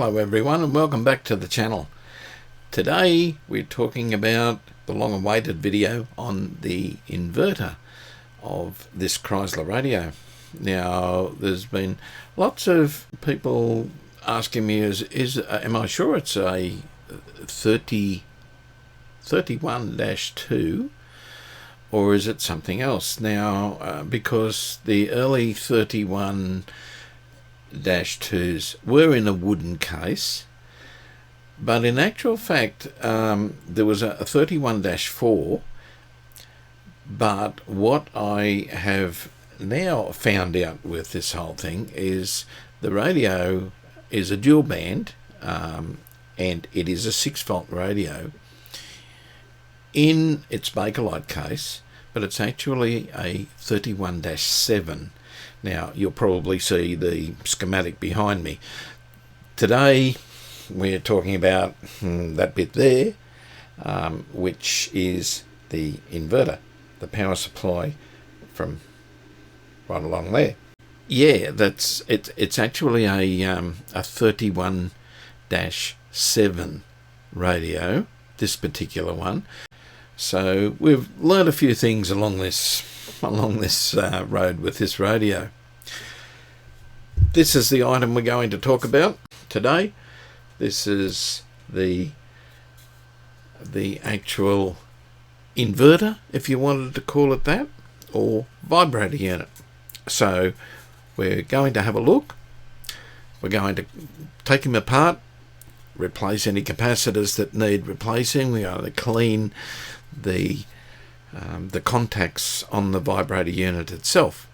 Hello everyone and welcome back to the channel. Today we're talking about the long-awaited video on the inverter of this Kriesler radio. Now there's been lots of people asking me am I sure it's a 31-2 or is it something else? Now because the early 31-2s were in a wooden case, but in actual fact there was a 31-4, but what I have now found out with this whole thing is the radio is a dual band and it is a 6-volt radio in its Bakelite case, but it's actually a 31-7. Now, you'll probably see the schematic behind me. Today, we're talking about that bit there, which is the inverter, the power supply from right along there. Yeah, it's actually a 31-7 radio, this particular one. So we've learned a few things along this road with this radio. This is the item we're going to talk about today. This is the actual inverter, if you wanted to call it that, or vibrator unit. So we're going to have a look. We're going to take them apart, replace any capacitors that need replacing. We're going to clean the contacts on the vibrator unit itself.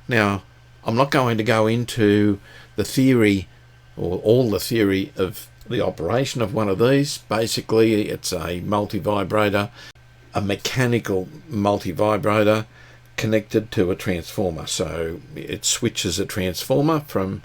Now, I'm not going to go into the theory or all the theory of the operation of one of these. Basically, it's a multi-vibrator, a mechanical multi-vibrator connected to a transformer. So it switches a transformer from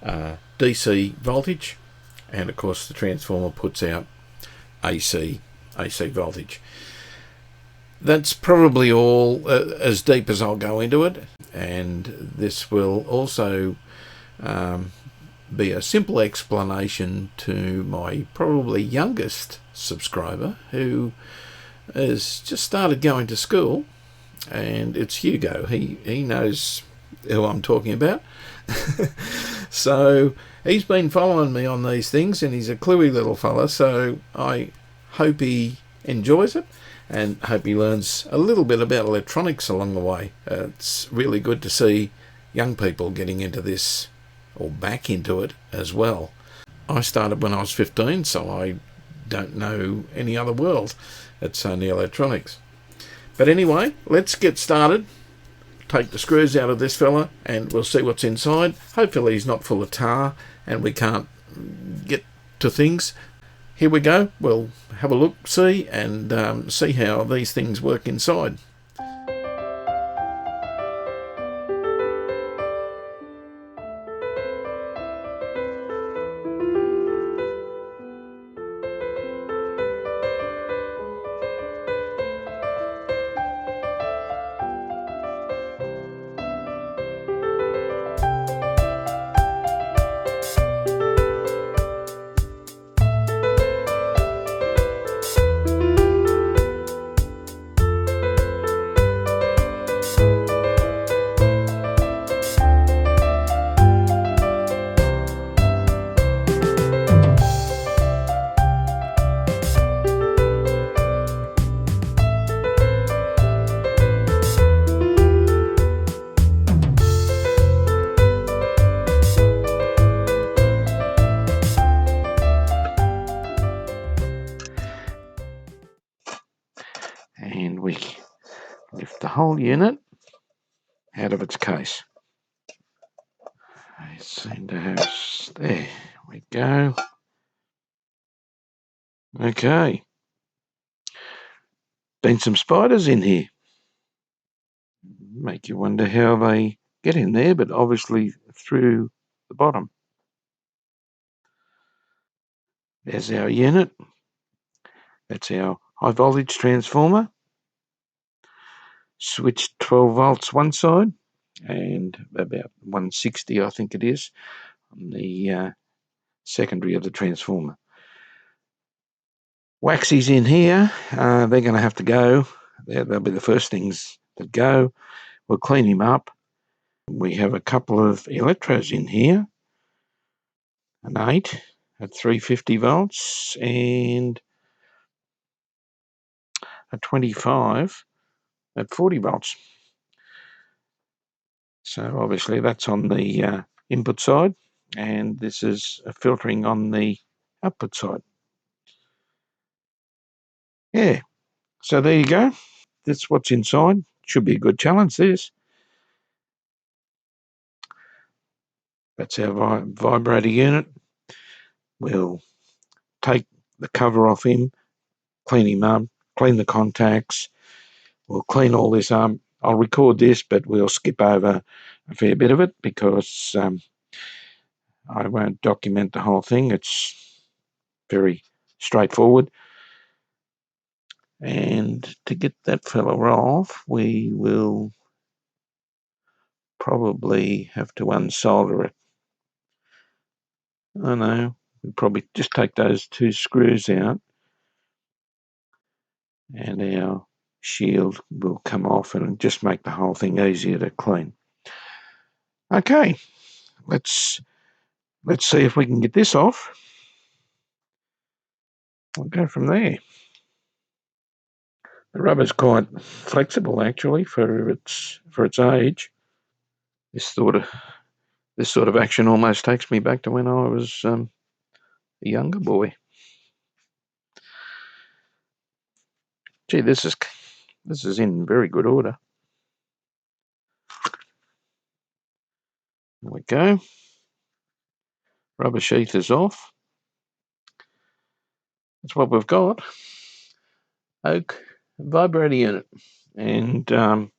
DC voltage, and of course the transformer puts out AC voltage. That's probably all as deep as I'll go into it, and this will also be a simple explanation to my probably youngest subscriber who has just started going to school, and it's Hugo. He knows who I'm talking about. So he's been following me on these things, and he's a cluey little fella, so I hope he enjoys it and hope he learns a little bit about electronics along the way. It's really good to see young people getting into this, or back into it as well. I started when I was 15, so I don't know any other world. It's only electronics. But anyway, let's get started. Take the screws out of this fella and we'll see what's inside. Hopefully he's not full of tar and we can't get to things. Here we go. We'll have a look, see, and see how these things work inside. And we lift the whole unit out of its case. I seem to have, there we go. Okay. Been some spiders in here. Make you wonder how they get in there, but obviously through the bottom. There's our unit. That's our high voltage transformer. Switch 12 volts one side and about 160, I think it is, on the secondary of the transformer. Waxies in here, they're going to have to go. They'll be the first things that go. We'll clean him up. We have a couple of electrodes in here, an 8 at 350 volts and a 25 at 40 volts. So obviously that's on the input side, and this is a filtering on the output side. Yeah, so there you go. That's what's inside. Should be a good challenge, this. That's our vibrator unit. We'll take the cover off him, clean him up, clean the contacts. We'll clean all this up. I'll record this, but we'll skip over a fair bit of it because I won't document the whole thing. It's very straightforward. And to get that fella off, we will probably have to unsolder it. I know, we'll probably just take those 2 screws out and our shield will come off and just make the whole thing easier to clean. Okay, let's see if we can get this off. We'll go from there. The rubber's quite flexible actually for its age. This sort of action almost takes me back to when I was a younger boy. Gee, this is in very good order. There we go. Rubber sheath is off. That's what we've got. Oak vibrator unit, and it's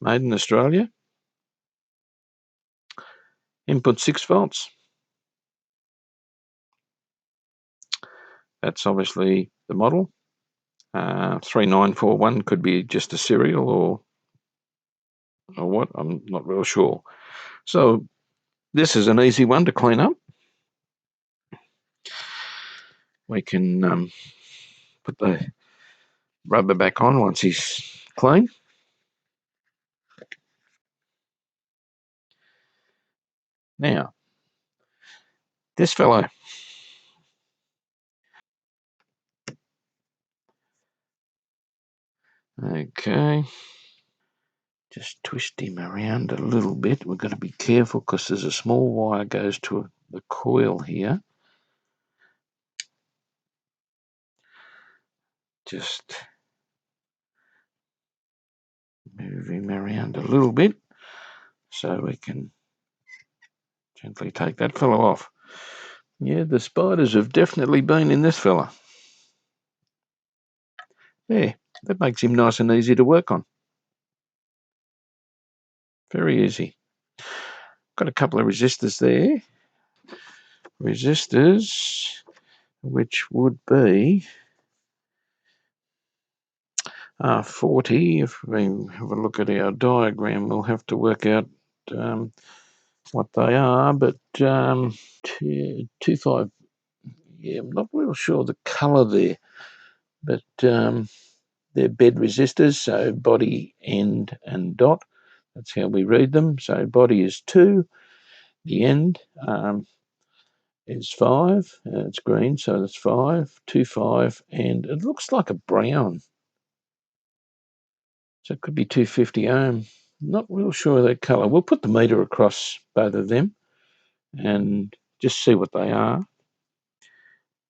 made in Australia. Input 6 volts. That's obviously the model. 3941 could be just a serial or what, I'm not real sure. So this is an easy one to clean up. We can put the rubber back on once he's clean. Now, this fellow. Okay. Just twist him around a little bit. We're going to be careful because there's a small wire goes to the coil here. Just move him around a little bit so we can gently take that fellow off. Yeah, the spiders have definitely been in this fella. There, that makes him nice and easy to work on. Very easy. Got a couple of resistors there. Resistors, which would be 40. If we have a look at our diagram, we'll have to work out what they are, but 25. Yeah, I'm not real sure the colour there, but they're bed resistors, so body, end, and dot. That's how we read them. So body is 2, the end is 5. It's green, so that's 5, 2, 5, and it looks like a brown. So it could be 250 ohm. Not real sure of that colour. We'll put the meter across both of them and just see what they are.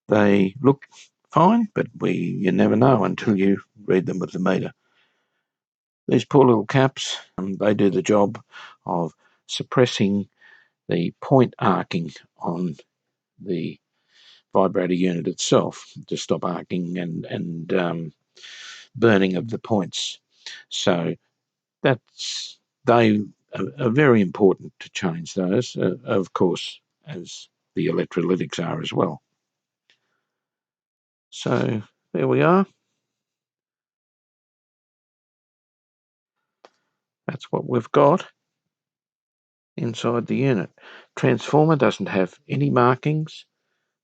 They look fine, but you never know until you read them with the meter. These poor little caps, they do the job of suppressing the point arcing on the vibrator unit itself to stop arcing and burning of the points. So they are very important to change those, of course, as the electrolytics are as well. So there we are. That's what we've got. inside the unit. Transformer doesn't have any markings.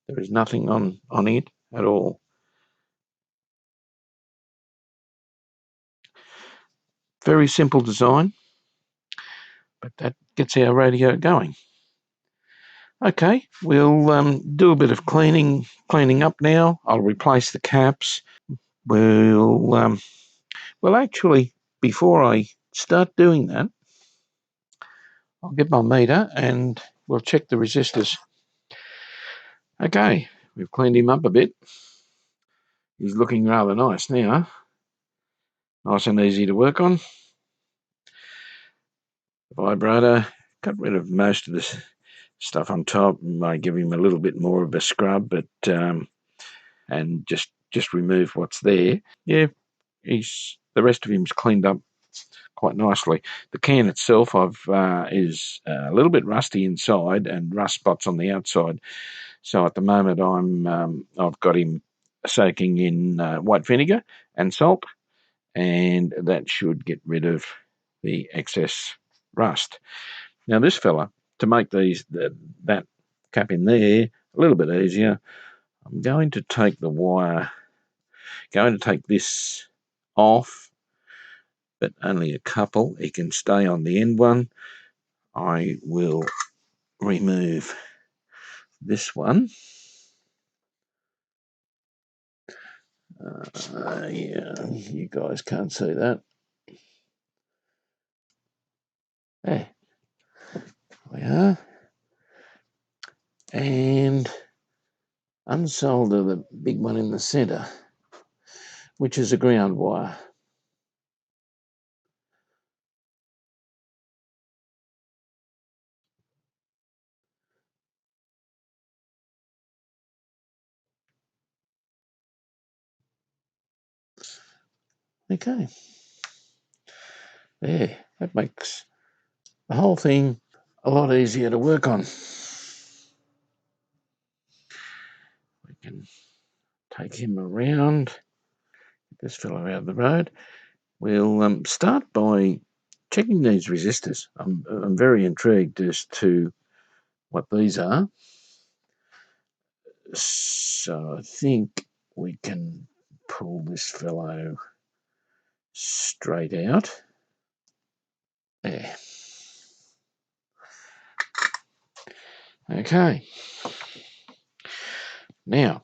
There is nothing on it at all. Very simple design, but that gets our radio going. Okay, we'll do a bit of cleaning up now. I'll replace the caps. Well, actually, before I start doing that, I'll get my meter and we'll check the resistors. Okay, we've cleaned him up a bit. He's looking rather nice now. Nice and easy to work on. Vibrator, got rid of most of this stuff on top. Might give him a little bit more of a scrub, but and just remove what's there. Yeah, the rest of him's cleaned up quite nicely. The can itself is a little bit rusty inside and rust spots on the outside. So at the moment I've got him soaking in white vinegar and salt, and that should get rid of the excess rust. Now this fella, to make that cap in there a little bit easier, I'm going to take this off, but only a couple. It can stay on the end one. I will remove this one. Yeah, you guys can't see that. There we are. And unsolder the big one in the centre, which is a ground wire. Okay. There, that makes the whole thing a lot easier to work on. We can take him around, get this fellow out of the road. We'll start by checking these resistors. I'm very intrigued as to what these are. So I think we can pull this fellow straight out. There. Okay. Now,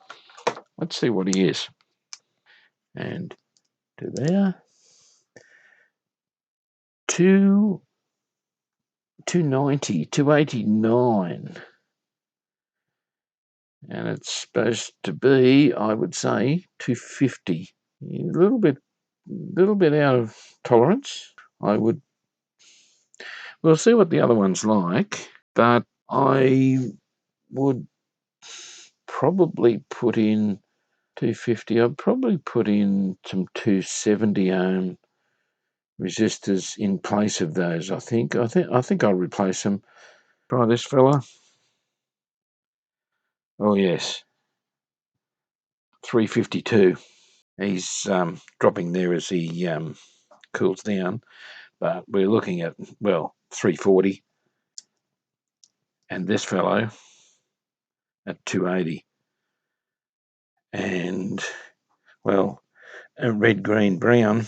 let's see what he is. And to there. 290, 289. And it's supposed to be, I would say, 250. A little bit out of tolerance. We'll see what the other one's like, but I would probably put in 250. I'd probably put in some 270 ohm resistors in place of those. I think I'll replace them. Try this fella. Oh yes, 352. He's dropping there as he cools down, but we're looking at 340, and this fellow at 280, and red, green, brown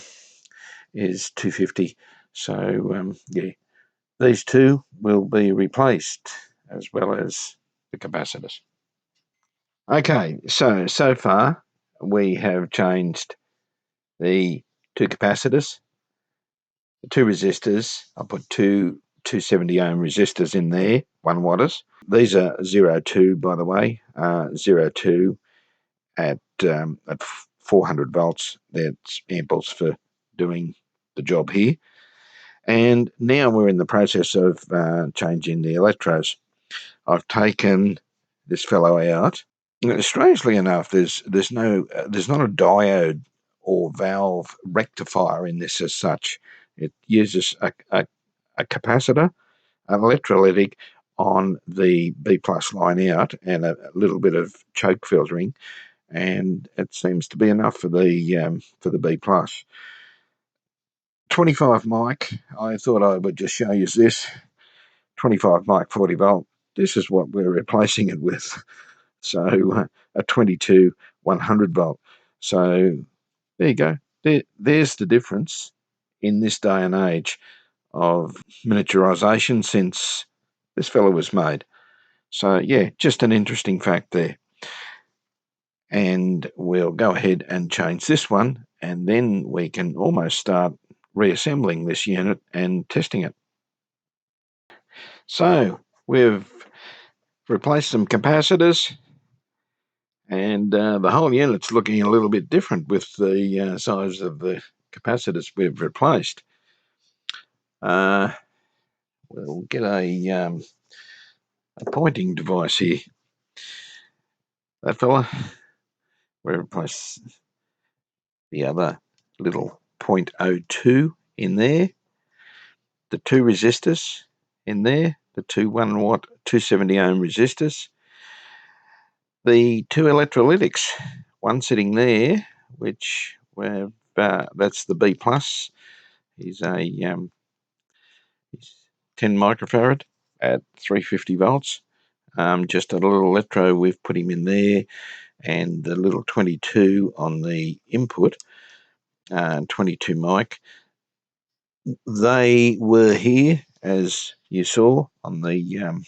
is 250. So yeah, these two will be replaced as well as the capacitors. Okay, so far we have changed the two capacitors, the two resistors. I put two 270 ohm resistors in there, 1 watters. These are 02, by the way, 02 at 400 volts. That's amples for doing the job here. And now we're in the process of changing the electrodes. I've taken this fellow out. Strangely enough, there's not a diode or valve rectifier in this as such. It uses a capacitor, an electrolytic on the B plus line out, and a little bit of choke filtering, and it seems to be enough for the B plus. 25 mic. I thought I would just show you this. 25 mic 40 volt. This is what we're replacing it with. So a 22 100 volt. So there you go. There's the difference in this day and age of miniaturization since this fella was made. So yeah, just an interesting fact there. And we'll go ahead and change this one, and then we can almost start reassembling this unit and testing it. So we've replaced some capacitors, and the whole unit's looking a little bit different with the size of the capacitors we've replaced. We'll get a pointing device here. That fella. We replace the other little 0.02 in there, the two resistors in there, the two 1 watt 270 ohm resistors, the two electrolytics, one sitting there, which that's the B plus. He's a he's 10 microfarad at 350 volts. Just a little electro we've put him in there, and the little 22 on the input, 22 mic. They were here, as you saw on the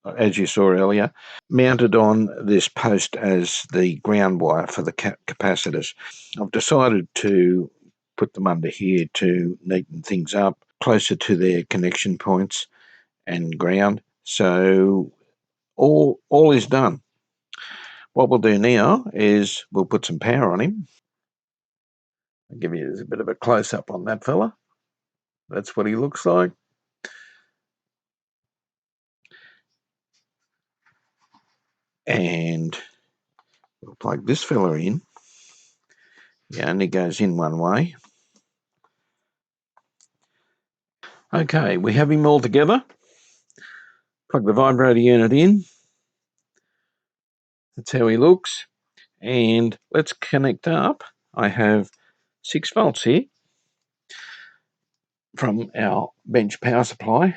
as you saw earlier, mounted on this post as the ground wire for the capacitors. I've decided to put them under here to neaten things up closer to their connection points and ground. So all is done. What we'll do now is we'll put some power on him. I'll give you a bit of a close-up on that fella. That's what he looks like. And we'll plug this fella in. It only goes in one way. Okay, we have him all together. Plug the vibrator unit in. That's how he looks. And let's connect up. I have 6 volts here from our bench power supply.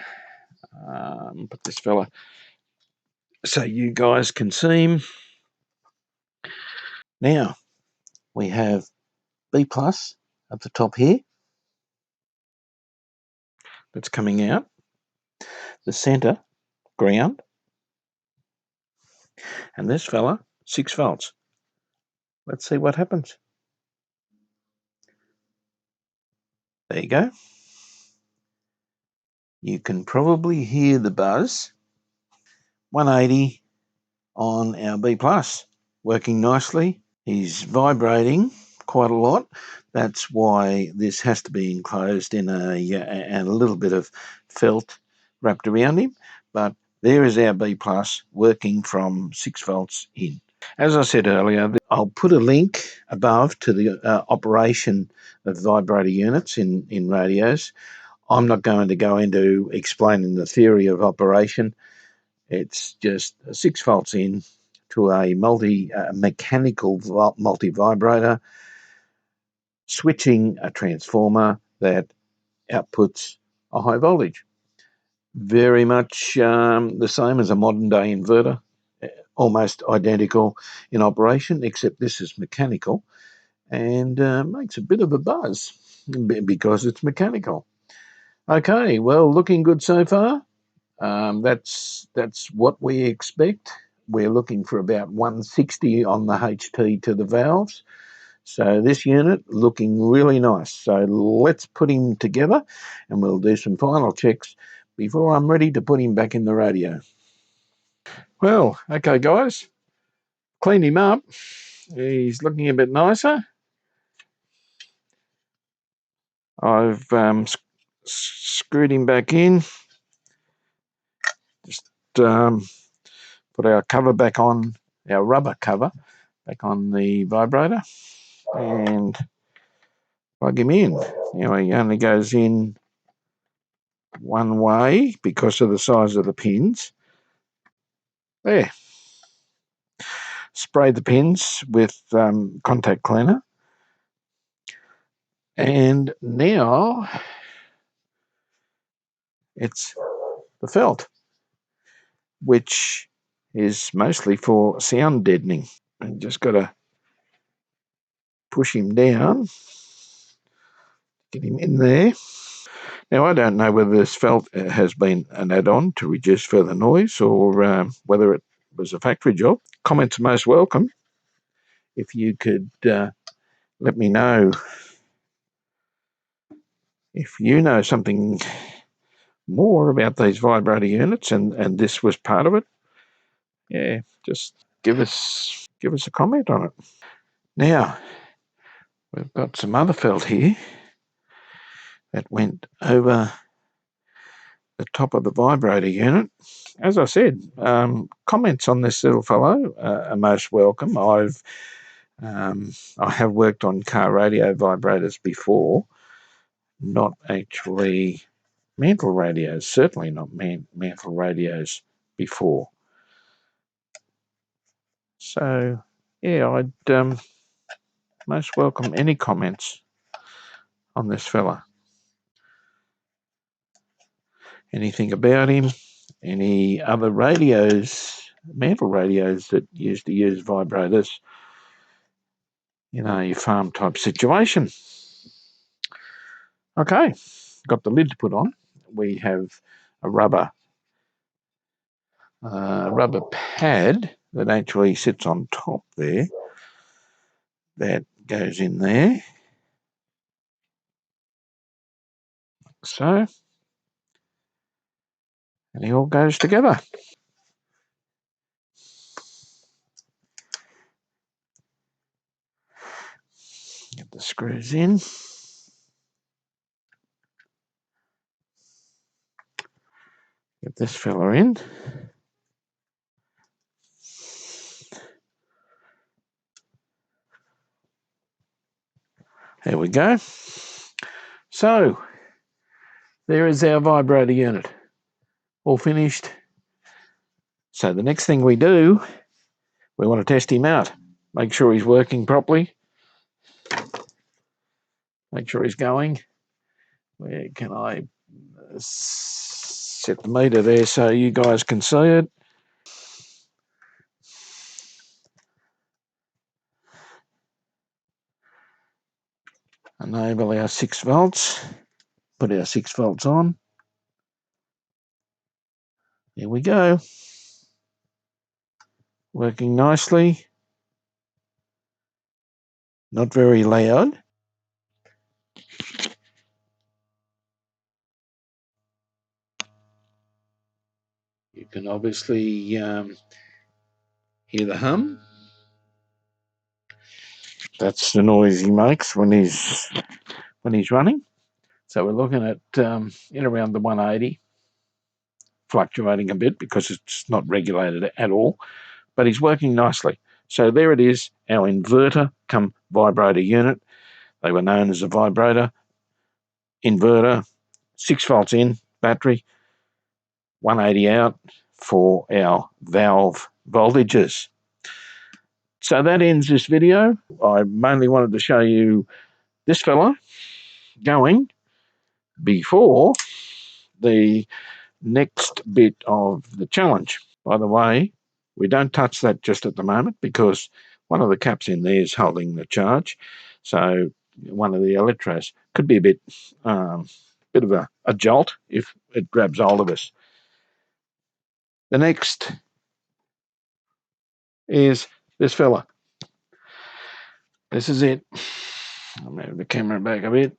Put this fella so you guys can see him. Now, we have B plus at the top here. That's coming out. The center, ground. And this fella, 6 volts. Let's see what happens. There you go. You can probably hear the buzz. 180 on our B plus, working nicely. He's vibrating quite a lot. That's why this has to be enclosed in a little bit of felt wrapped around him. But there is our B plus working from 6 volts in. As I said earlier, I'll put a link above to the operation of vibrator units in radios. I'm not going to go into explaining the theory of operation. It's just 6 volts in to a mechanical multi-vibrator, switching a transformer that outputs a high voltage. Very much the same as a modern day inverter, almost identical in operation, except this is mechanical and makes a bit of a buzz because it's mechanical. Okay, well, looking good so far. That's what we expect. We're looking for about 160 on the HT to the valves. So this unit looking really nice. So let's put him together and we'll do some final checks before I'm ready to put him back in the radio. Well, okay guys, cleaned him up. He's looking a bit nicer. I've screwed him back in. Just put our cover back on, our rubber cover back on the vibrator, and plug him in. Now he only goes in one way because of the size of the pins. There. Spray the pins with contact cleaner. And now it's the felt, which is mostly for sound deadening. And just got to push him down, get him in there. Now, I don't know whether this felt has been an add-on to reduce further noise or whether it was a factory job. Comments are most welcome. If you could let me know if you know something more about these vibrator units and this was part of it. Yeah, just give us a comment on it. Now, we've got some other felt here that went over the top of the vibrator unit. As I said, comments on this little fellow are most welcome. I have worked on car radio vibrators before, not actually mantle radios, certainly not mantle radios before. So, yeah, I'd most welcome any comments on this fella. Anything about him, any other radios, mantle radios that used to use vibrators, your farm type situation. Okay, got the lid to put on. We have a rubber pad that actually sits on top there. That goes in there. So, and it all goes together. Get the screws in. Get this fella in. There we go. So, there is our vibrator unit. All finished. So the next thing we do, we want to test him out. Make sure he's working properly. Make sure he's going. Where can I set the meter there so you guys can see it? Enable our 6 volts. Put our 6 volts on. There we go. Working nicely. Not very loud. You can obviously hear the hum. That's the noise he makes when he's running. So we're looking at in around the 180, fluctuating a bit because it's not regulated at all, but he's working nicely. So there it is, our inverter come vibrator unit. They were known as a vibrator, inverter, 6 volts in, battery, 180 out for our valve voltages. So that ends this video. I mainly wanted to show you this fella going before the next bit of the challenge. By the way, we don't touch that just at the moment because one of the caps in there is holding the charge. So one of the electrodes could be a bit of a jolt if it grabs hold of us. The next is this fella. This is it. I'll move the camera back a bit.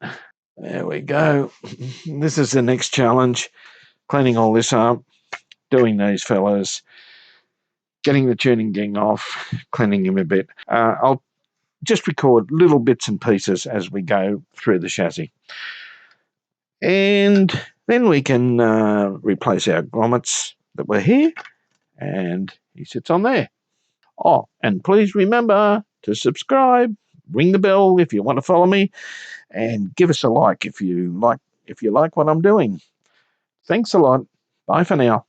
There we go. This is the next challenge. Cleaning all this up, doing these fellas, getting the tuning gang off, cleaning him a bit. I'll just record little bits and pieces as we go through the chassis. And then we can replace our grommets that were here, and he sits on there. Oh, and please remember to subscribe, ring the bell if you want to follow me, and give us a like if you like what I'm doing. Thanks a lot. Bye for now.